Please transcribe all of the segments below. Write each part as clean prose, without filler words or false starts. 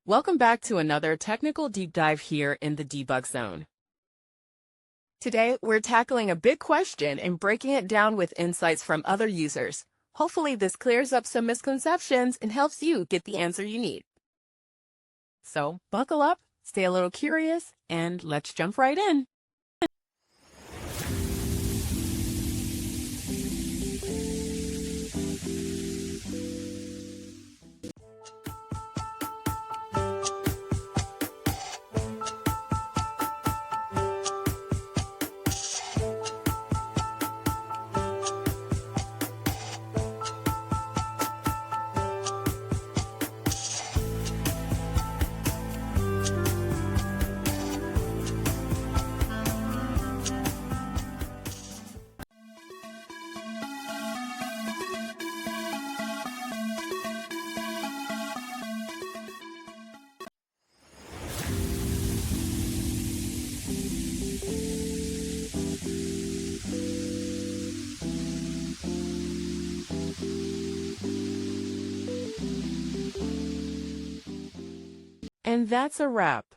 Welcome back to another technical deep dive here in the debug zone. Today, we're tackling a big question and breaking it down with insights from other users. Hopefully, this clears up some misconceptions and helps you get the answer you need. So, buckle up, stay a little curious, and let's jump right in. And that's a wrap.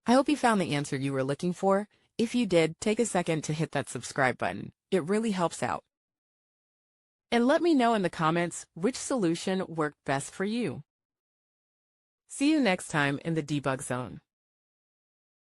I hope you found the answer you were looking for. If you did, take a second to hit that subscribe button. It really helps out. And let me know in the comments which solution worked best for you. See you next time in the debug zone.